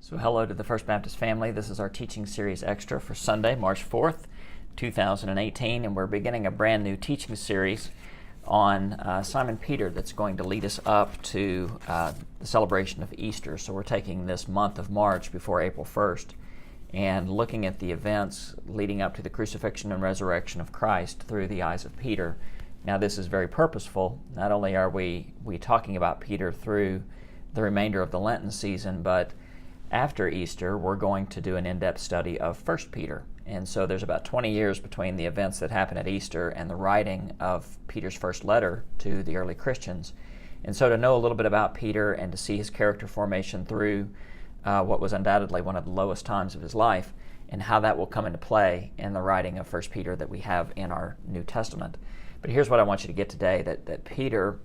So hello to the First Baptist family. This is our teaching series extra for Sunday, March 4th, 2018, and we're beginning a brand new teaching series on Simon Peter that's going to lead us up to the celebration of Easter. So we're taking this month of March before April 1st and looking at the events leading up to the crucifixion and resurrection of Christ through the eyes of Peter. Now this is very purposeful. Not only are we talking about Peter through the remainder of the Lenten season, but after Easter, we're going to do an in-depth study of First Peter. And so there's about 20 years between the events that happened at Easter and the writing of Peter's first letter to the early Christians. And so to know a little bit about Peter and to see his character formation through what was undoubtedly one of the lowest times of his life and how that will come into play in the writing of First Peter that we have in our New Testament. But here's what I want you to get today, that Peter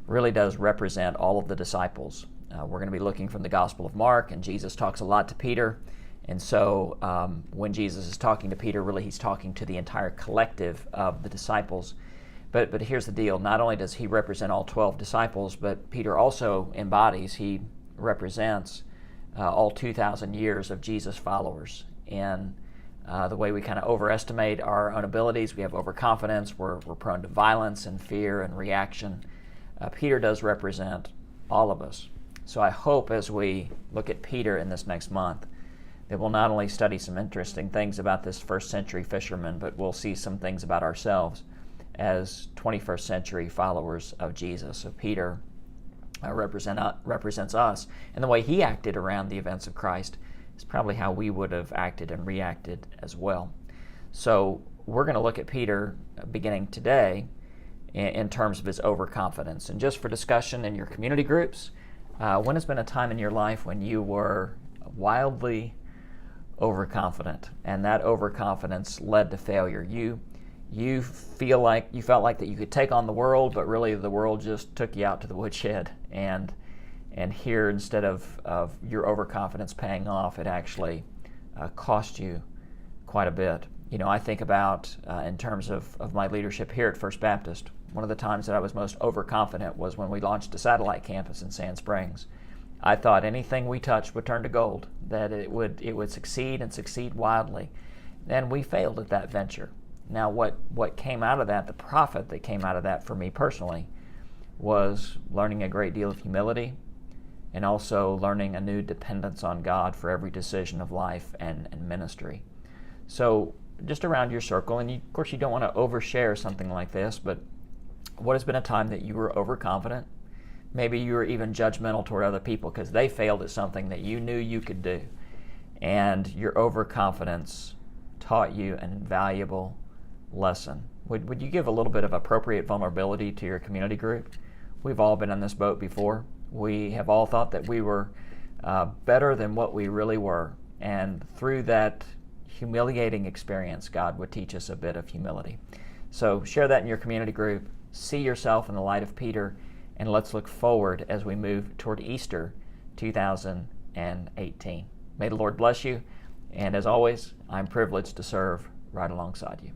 really does represent all of the disciples. We're going to be looking from the Gospel of Mark, and Jesus talks a lot to Peter. And so when Jesus is talking to Peter, really he's talking to the entire collective of the disciples. But here's the deal. Not only does he represent all 12 disciples, but Peter also he represents all 2,000 years of Jesus followers. And the way we kind of overestimate our own abilities, we have overconfidence, we're prone to violence and fear and reaction. Peter does represent all of us. So I hope as we look at Peter in this next month that we'll not only study some interesting things about this first century fisherman, but we'll see some things about ourselves as 21st century followers of Jesus. So Peter represents us, and the way he acted around the events of Christ is probably how we would have acted and reacted as well. So we're going to look at Peter beginning today in terms of his overconfidence. And just for discussion in your community groups, when has been a time in your life when you were wildly overconfident and that overconfidence led to failure? You felt like that you could take on the world, but really the world just took you out to the woodshed. And here, instead of your overconfidence paying off, it actually cost you quite a bit. You know, I think about in terms of my leadership here at First Baptist, one of the times that I was most overconfident was when we launched a satellite campus in Sand Springs. I thought anything we touched would turn to gold, that it would succeed and succeed wildly. And we failed at that venture. Now what came out of that, the profit that came out of that for me personally, was learning a great deal of humility and also learning a new dependence on God for every decision of life and ministry. So just around your circle, and of course you don't want to overshare something like this, but what has been a time that you were overconfident? Maybe you were even judgmental toward other people because they failed at something that you knew you could do. And your overconfidence taught you an invaluable lesson. Would you give a little bit of appropriate vulnerability to your community group? We've all been on this boat before. We have all thought that we were better than what we really were. And through that humiliating experience, God would teach us a bit of humility. So share that in your community group. See yourself in the light of Peter, and let's look forward as we move toward Easter 2018. May the Lord bless you, and as always, I'm privileged to serve right alongside you.